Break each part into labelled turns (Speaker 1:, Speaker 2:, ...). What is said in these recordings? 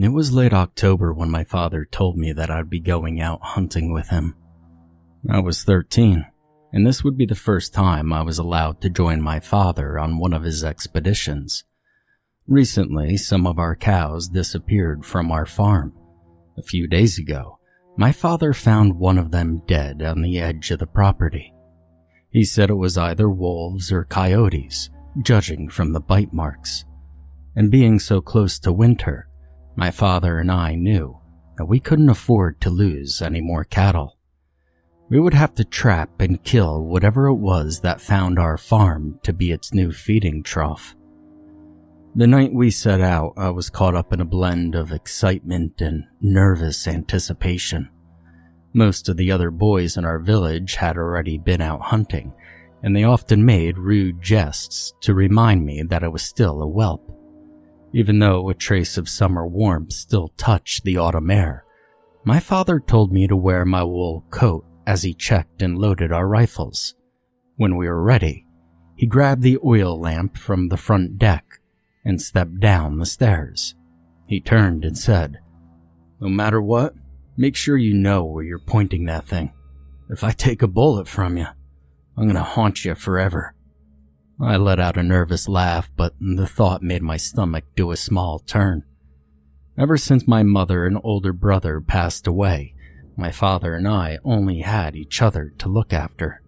Speaker 1: It was late October when my father told me that I'd be going out hunting with him. I was 13, and this would be the first time I was allowed to join my father on one of his expeditions. Recently, some of our cows disappeared from our farm. A few days ago, my father found one of them dead on the edge of the property. He said it was either wolves or coyotes, judging from the bite marks. And being so close to winter, my father and I knew that we couldn't afford to lose any more cattle. We would have to trap and kill whatever it was that found our farm to be its new feeding trough. The night we set out, I was caught up in a blend of excitement and nervous anticipation. Most of the other boys in our village had already been out hunting, and they often made rude jests to remind me that I was still a whelp. Even though a trace of summer warmth still touched the autumn air, my father told me to wear my wool coat as he checked and loaded our rifles. When we were ready, he grabbed the oil lamp from the front deck and stepped down the stairs. He turned and said, "No matter what, make sure you know where you're pointing that thing. If I take a bullet from you, I'm gonna haunt you forever." I let out a nervous laugh, but the thought made my stomach do a small turn. Ever since my mother and older brother passed away, my father and I only had each other to look after.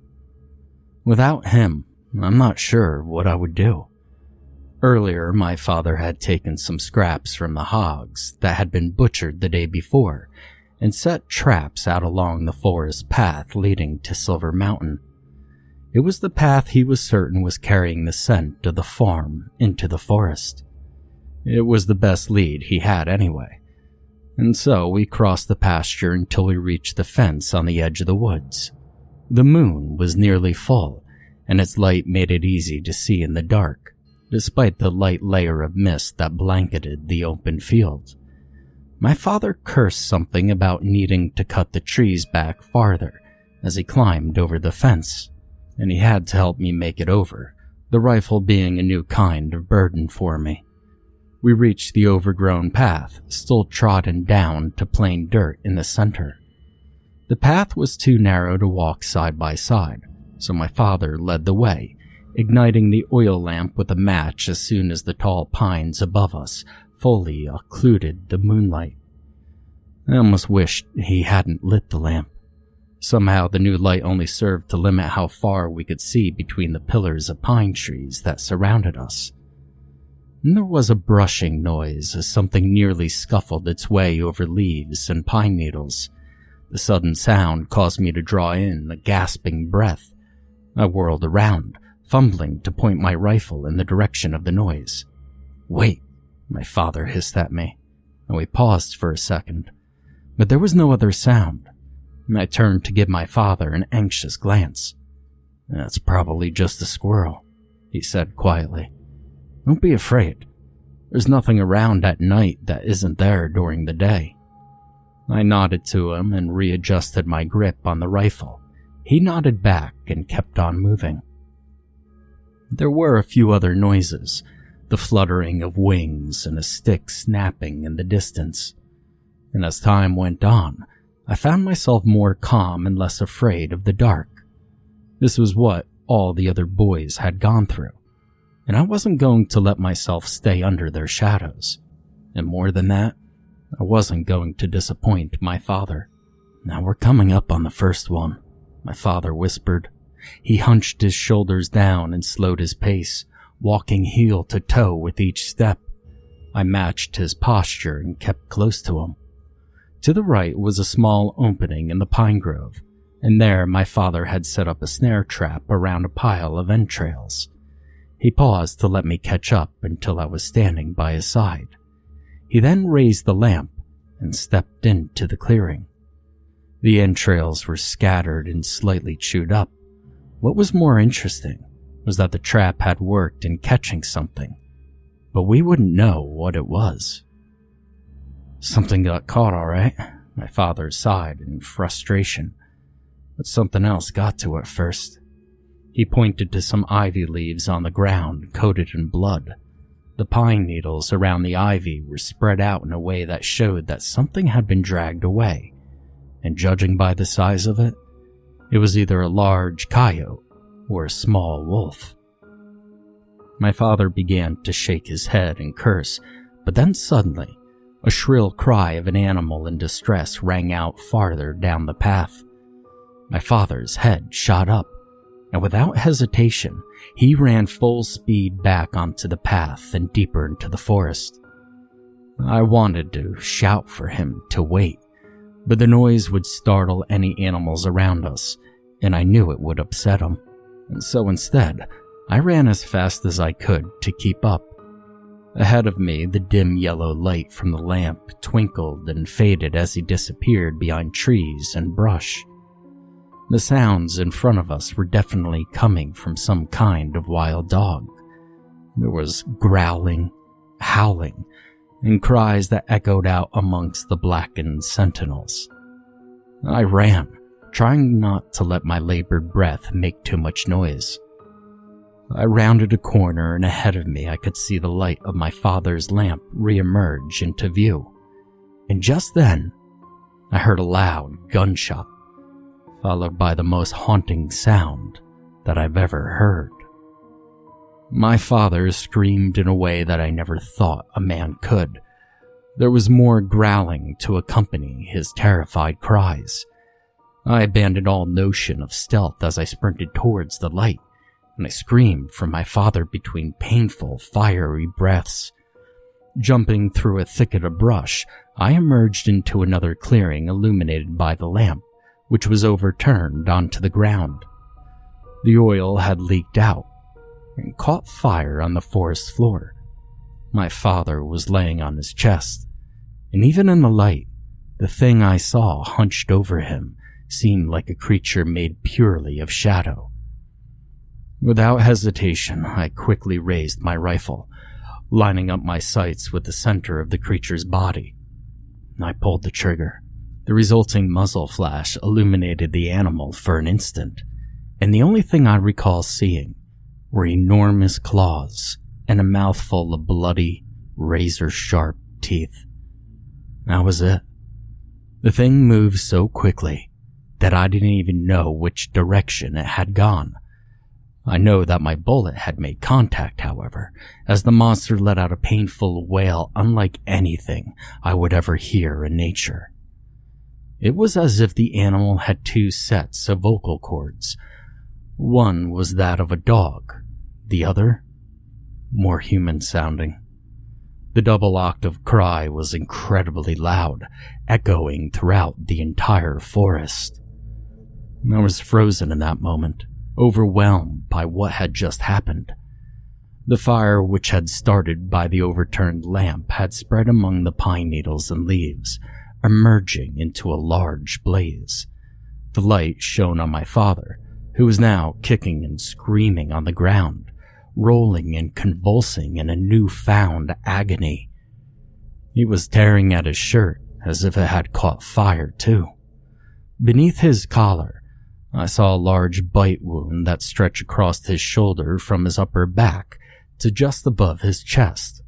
Speaker 1: Without him, I'm not sure what I would do. Earlier, my father had taken some scraps from the hogs that had been butchered the day before and set traps out along the forest path leading to Silver Mountain. It was the path he was certain was carrying the scent of the farm into the forest. It was the best lead he had anyway. And so we crossed the pasture until we reached the fence on the edge of the woods. The moon was nearly full, and its light made it easy to see in the dark, despite the light layer of mist that blanketed the open field. My father cursed something about needing to cut the trees back farther as he climbed over the fence, and he had to help me make it over, the rifle being a new kind of burden for me. We reached the overgrown path, still trodden down to plain dirt in the center. The path was too narrow to walk side by side, so my father led the way, igniting the oil lamp with a match as soon as the tall pines above us fully occluded the moonlight. I almost wished he hadn't lit the lamp. Somehow the new light only served to limit how far we could see between the pillars of pine trees that surrounded us. And there was a brushing noise as something nearly scuffled its way over leaves and pine needles. The sudden sound caused me to draw in a gasping breath. I whirled around, fumbling to point my rifle in the direction of the noise. "Wait," my father hissed at me, and we paused for a second, but there was no other sound. I turned to give my father an anxious glance. "That's probably just a squirrel," he said quietly. "Don't be afraid. There's nothing around at night that isn't there during the day." I nodded to him and readjusted my grip on the rifle. He nodded back and kept on moving. There were a few other noises, the fluttering of wings and a stick snapping in the distance. And as time went on, I found myself more calm and less afraid of the dark. This was what all the other boys had gone through, and I wasn't going to let myself stay under their shadows. And more than that, I wasn't going to disappoint my father. "Now we're coming up on the first one," my father whispered. He hunched his shoulders down and slowed his pace, walking heel to toe with each step. I matched his posture and kept close to him. To the right was a small opening in the pine grove, and there my father had set up a snare trap around a pile of entrails. He paused to let me catch up until I was standing by his side. He then raised the lamp and stepped into the clearing. The entrails were scattered and slightly chewed up. What was more interesting was that the trap had worked in catching something, but we wouldn't know what it was. "Something got caught, all right," my father sighed in frustration, but something else got to it first. He pointed to some ivy leaves on the ground coated in blood. The pine needles around the ivy were spread out in a way that showed that something had been dragged away, and judging by the size of it, it was either a large coyote or a small wolf. My father began to shake his head and curse, but then suddenly, a shrill cry of an animal in distress rang out farther down the path. My father's head shot up, and without hesitation, he ran full speed back onto the path and deeper into the forest. I wanted to shout for him to wait, but the noise would startle any animals around us, and I knew it would upset him. And so instead, I ran as fast as I could to keep up. Ahead of me, the dim yellow light from the lamp twinkled and faded as he disappeared behind trees and brush. The sounds in front of us were definitely coming from some kind of wild dog. There was growling, howling, and cries that echoed out amongst the blackened sentinels. I ran, trying not to let my labored breath make too much noise. I rounded a corner, and ahead of me I could see the light of my father's lamp re-emerge into view. And just then, I heard a loud gunshot, followed by the most haunting sound that I've ever heard. My father screamed in a way that I never thought a man could. There was more growling to accompany his terrified cries. I abandoned all notion of stealth as I sprinted towards the light, and I screamed for my father between painful, fiery breaths. Jumping through a thicket of brush, I emerged into another clearing illuminated by the lamp, which was overturned onto the ground. The oil had leaked out and caught fire on the forest floor. My father was laying on his chest, and even in the light, the thing I saw hunched over him seemed like a creature made purely of shadow. Without hesitation, I quickly raised my rifle, lining up my sights with the center of the creature's body. I pulled the trigger. The resulting muzzle flash illuminated the animal for an instant, and the only thing I recall seeing were enormous claws and a mouthful of bloody, razor-sharp teeth. That was it. The thing moved so quickly that I didn't even know which direction it had gone. I know that my bullet had made contact, however, as the monster let out a painful wail unlike anything I would ever hear in nature. It was as if the animal had two sets of vocal cords. One was that of a dog, the other, more human-sounding. The double-octave cry was incredibly loud, echoing throughout the entire forest. I was frozen in that moment, overwhelmed by what had just happened. The fire which had started by the overturned lamp had spread among the pine needles and leaves, emerging into a large blaze. The light shone on my father, who was now kicking and screaming on the ground, rolling and convulsing in a newfound agony. He was tearing at his shirt as if it had caught fire too. Beneath his collar, I saw a large bite wound that stretched across his shoulder from his upper back to just above his chest.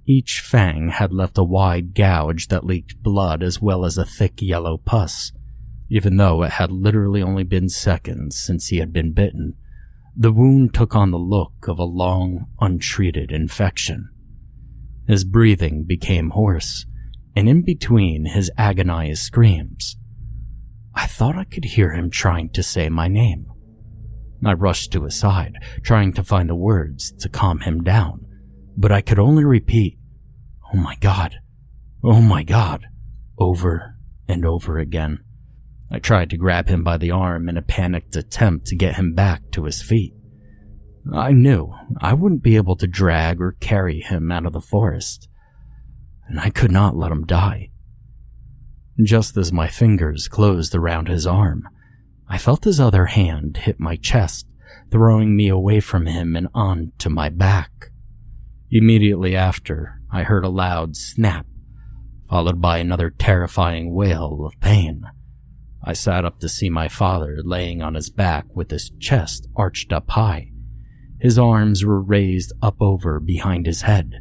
Speaker 1: Each fang had left a wide gouge that leaked blood as well as a thick yellow pus. Even though it had literally only been seconds since he had been bitten, the wound took on the look of a long, untreated infection. His breathing became hoarse, and in between his agonized screams, I thought I could hear him trying to say my name. I rushed to his side, trying to find the words to calm him down, but I could only repeat, "Oh my God, oh my God," over and over again. I tried to grab him by the arm in a panicked attempt to get him back to his feet. I knew I wouldn't be able to drag or carry him out of the forest, and I could not let him die. Just as my fingers closed around his arm, I felt his other hand hit my chest, throwing me away from him and onto my back. Immediately after, I heard a loud snap, followed by another terrifying wail of pain. I sat up to see my father laying on his back with his chest arched up high. His arms were raised up over behind his head,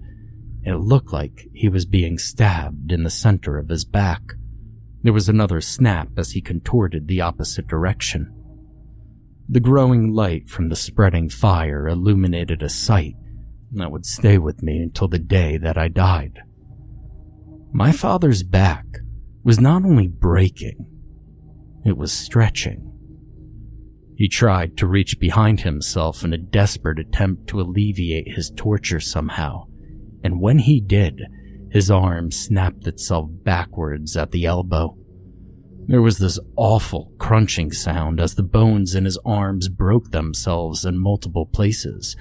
Speaker 1: It looked like he was being stabbed in the center of his back. There was another snap as he contorted the opposite direction. The growing light from the spreading fire illuminated a sight that would stay with me until the day that I died. My father's back was not only breaking, it was stretching. He tried to reach behind himself in a desperate attempt to alleviate his torture somehow, and when he did, his arm snapped itself backwards at the elbow. There was this awful crunching sound as the bones in his arms broke themselves in multiple places,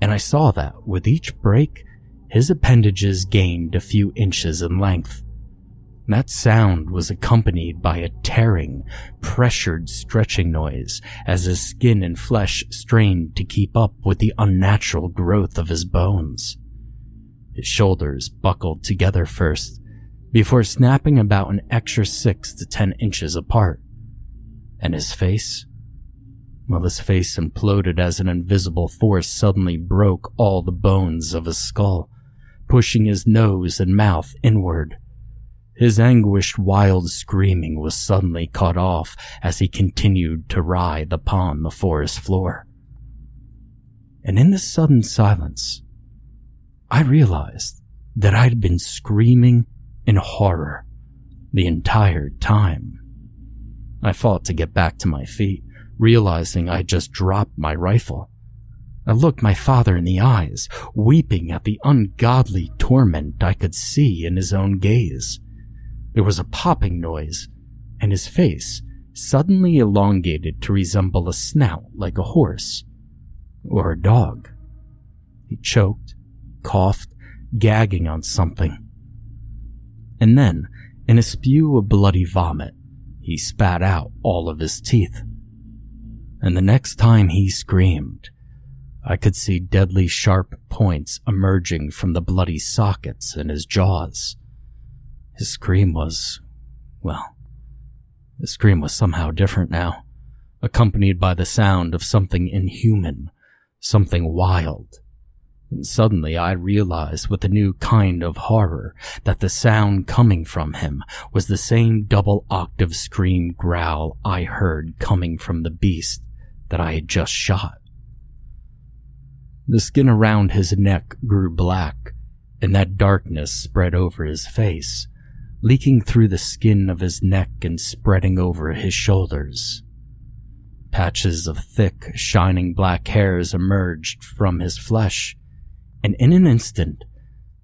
Speaker 1: and I saw that with each break, his appendages gained a few inches in length. That sound was accompanied by a tearing, pressured stretching noise as his skin and flesh strained to keep up with the unnatural growth of his bones. His shoulders buckled together first, before snapping about an extra 6 to 10 inches apart. And his face? Well, his face imploded as an invisible force suddenly broke all the bones of his skull, pushing his nose and mouth inward. His anguished, wild screaming was suddenly cut off as he continued to writhe upon the forest floor. And in this sudden silence, I realized that I'd been screaming in horror the entire time. I fought to get back to my feet, realizing I had just dropped my rifle. I looked my father in the eyes, weeping at the ungodly torment I could see in his own gaze. There was a popping noise, and his face suddenly elongated to resemble a snout like a horse or a dog. He choked, coughed, gagging on something. And then, in a spew of bloody vomit, he spat out all of his teeth. And the next time he screamed, I could see deadly sharp points emerging from the bloody sockets in his jaws. His scream was somehow different now, accompanied by the sound of something inhuman, something wild. And suddenly I realized with a new kind of horror that the sound coming from him was the same double-octave scream growl I heard coming from the beast that I had just shot. The skin around his neck grew black, and that darkness spread over his face, leaking through the skin of his neck and spreading over his shoulders. Patches of thick, shining black hairs emerged from his flesh, and in an instant,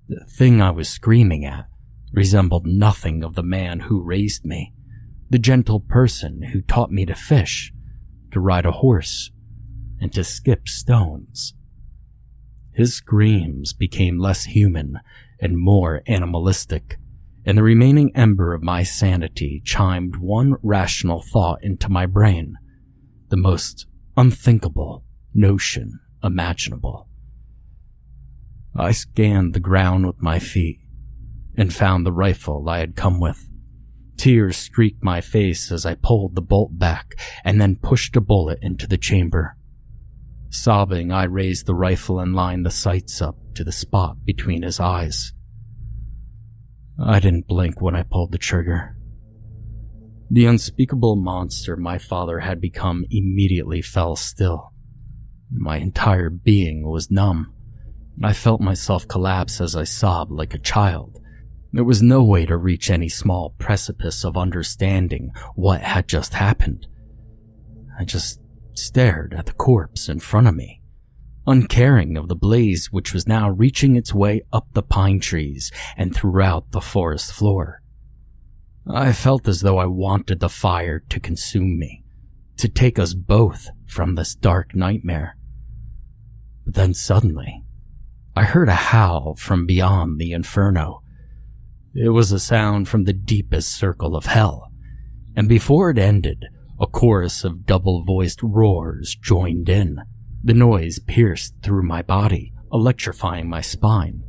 Speaker 1: the thing I was screaming at resembled nothing of the man who raised me, the gentle person who taught me to fish, to ride a horse, and to skip stones. His screams became less human and more animalistic, and the remaining ember of my sanity chimed one rational thought into my brain, the most unthinkable notion imaginable. I scanned the ground with my feet and found the rifle I had come with. Tears streaked my face as I pulled the bolt back and then pushed a bullet into the chamber. Sobbing, I raised the rifle and lined the sights up to the spot between his eyes. I didn't blink when I pulled the trigger. The unspeakable monster my father had become immediately fell still. My entire being was numb. I felt myself collapse as I sobbed like a child. There was no way to reach any small precipice of understanding what had just happened. I just stared at the corpse in front of me, uncaring of the blaze which was now reaching its way up the pine trees and throughout the forest floor. I felt as though I wanted the fire to consume me, to take us both from this dark nightmare. But then suddenly, I heard a howl from beyond the inferno. It was a sound from the deepest circle of hell, and before it ended, a chorus of double-voiced roars joined in. The noise pierced through my body, electrifying my spine.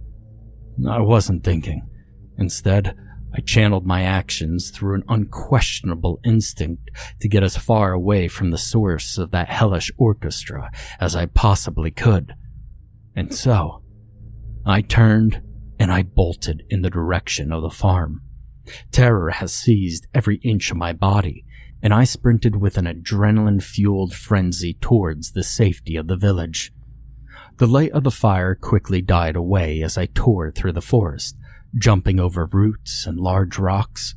Speaker 1: I wasn't thinking. Instead, I channeled my actions through an unquestionable instinct to get as far away from the source of that hellish orchestra as I possibly could. And so, I turned and I bolted in the direction of the farm. Terror has seized every inch of my body, and I sprinted with an adrenaline-fueled frenzy towards the safety of the village. The light of the fire quickly died away as I tore through the forest, jumping over roots and large rocks.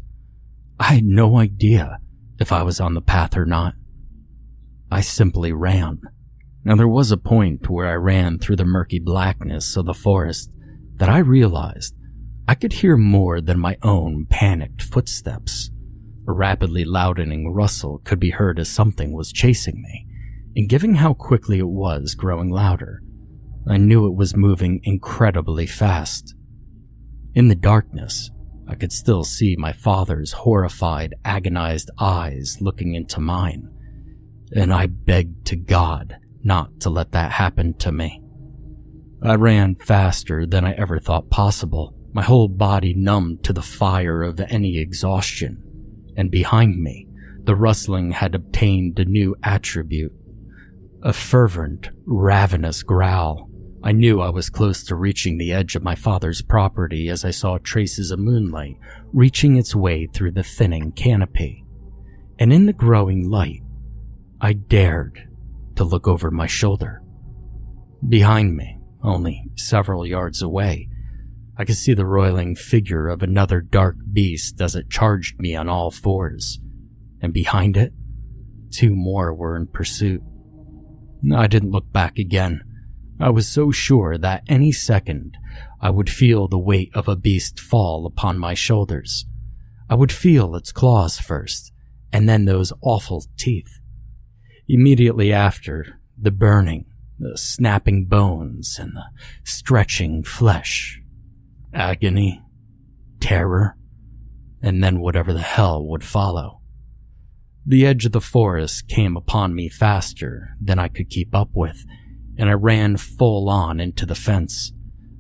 Speaker 1: I had no idea if I was on the path or not. I simply ran. Now there was a point where I ran through the murky blackness of the forest that I realized I could hear more than my own panicked footsteps. A rapidly loudening rustle could be heard as something was chasing me, and given how quickly it was growing louder, I knew it was moving incredibly fast. In the darkness, I could still see my father's horrified, agonized eyes looking into mine, and I begged to God not to let that happen to me. I ran faster than I ever thought possible, my whole body numbed to the fire of any exhaustion, and behind me, the rustling had obtained a new attribute, a fervent, ravenous growl. I knew I was close to reaching the edge of my father's property as I saw traces of moonlight reaching its way through the thinning canopy, and in the growing light, I dared to look over my shoulder. Behind me, only several yards away, I could see the roiling figure of another dark beast as it charged me on all fours, and behind it, 2 more were in pursuit. I didn't look back again. I was so sure that any second I would feel the weight of a beast fall upon my shoulders. I would feel its claws first, and then those awful teeth. Immediately after, the burning, the snapping bones, and the stretching flesh. Agony, terror, and then whatever the hell would follow. The edge of the forest came upon me faster than I could keep up with, and I ran full on into the fence.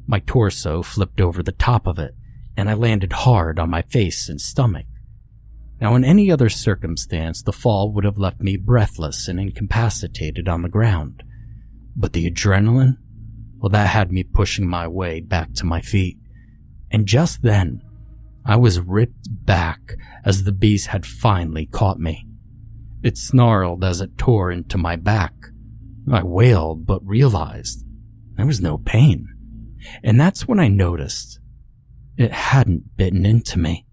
Speaker 1: My torso flipped over the top of it, and I landed hard on my face and stomach. Now, in any other circumstance, the fall would have left me breathless and incapacitated on the ground. But the adrenaline? Well, that had me pushing my way back to my feet. And just then, I was ripped back as the beast had finally caught me. It snarled as it tore into my back. I wailed, but realized there was no pain. And that's when I noticed it hadn't bitten into me,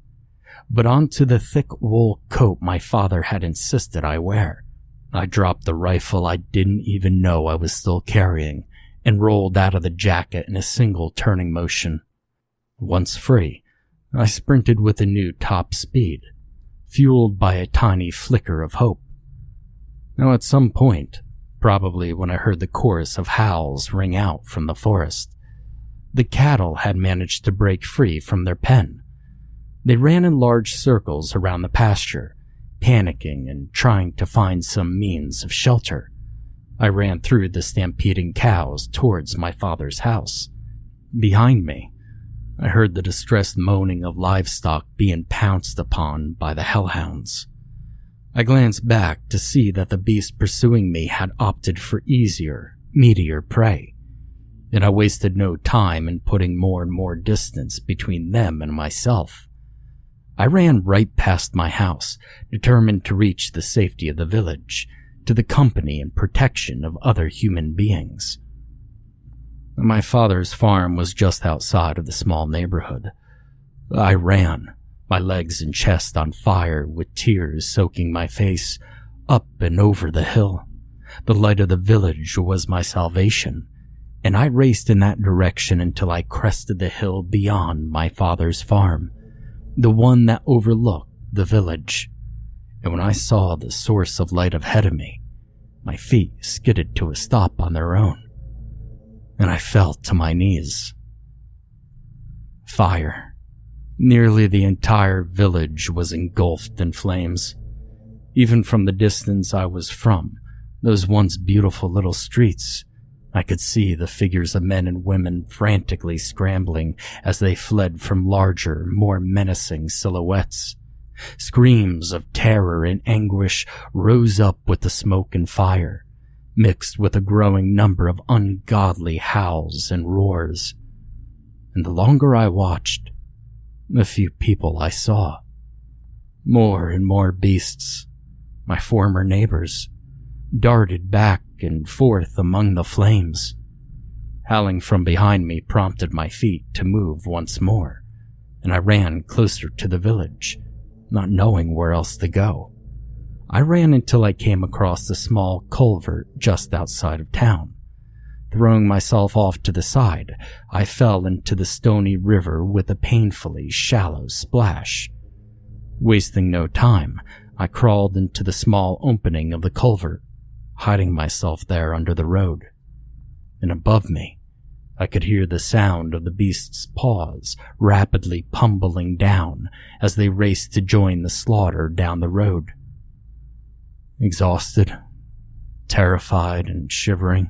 Speaker 1: but onto the thick wool coat my father had insisted I wear. I dropped the rifle I didn't even know I was still carrying and rolled out of the jacket in a single turning motion. Once free, I sprinted with a new top speed, fueled by a tiny flicker of hope. Now at some point, probably when I heard the chorus of howls ring out from the forest, the cattle had managed to break free from their pen. They ran in large circles around the pasture, panicking and trying to find some means of shelter. I ran through the stampeding cows towards my father's house. Behind me, I heard the distressed moaning of livestock being pounced upon by the Hellhounds. I glanced back to see that the beast pursuing me had opted for easier, meatier prey, and I wasted no time in putting more and more distance between them and myself. I ran right past my house, determined to reach the safety of the village, to the company and protection of other human beings. My father's farm was just outside of the small neighborhood. I ran, my legs and chest on fire with tears soaking my face, up and over the hill. The light of the village was my salvation, and I raced in that direction until I crested the hill beyond my father's farm, the one that overlooked the village. And when I saw the source of light ahead of me, my feet skidded to a stop on their own, and I fell to my knees. Fire. Nearly the entire village was engulfed in flames. Even from the distance I was from, those once beautiful little streets, I could see the figures of men and women frantically scrambling as they fled from larger, more menacing silhouettes. Screams of terror and anguish rose up with the smoke and fire, mixed with a growing number of ungodly howls and roars. and the longer I watched, the few people I saw. More and more beasts, my former neighbors, darted back and forth among the flames. Howling from behind me prompted my feet to move once more, and I ran closer to the village, not knowing where else to go. I ran until I came across a small culvert just outside of town. Throwing myself off to the side, I fell into the stony river with a painfully shallow splash. Wasting no time, I crawled into the small opening of the culvert, hiding myself there under the road. And above me, I could hear the sound of the beast's paws rapidly pummeling down as they raced to join the slaughter down the road. Exhausted, terrified, and shivering,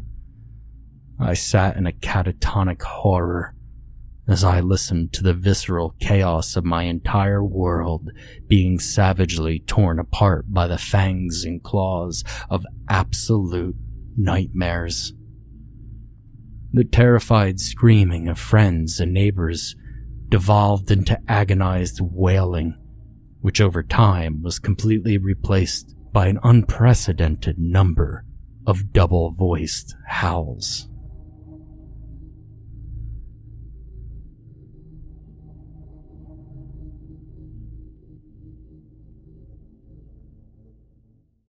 Speaker 1: I sat in a catatonic horror as I listened to the visceral chaos of my entire world being savagely torn apart by the fangs and claws of absolute nightmares. The terrified screaming of friends and neighbors devolved into agonized wailing, which over time was completely replaced by an unprecedented number of double-voiced howls.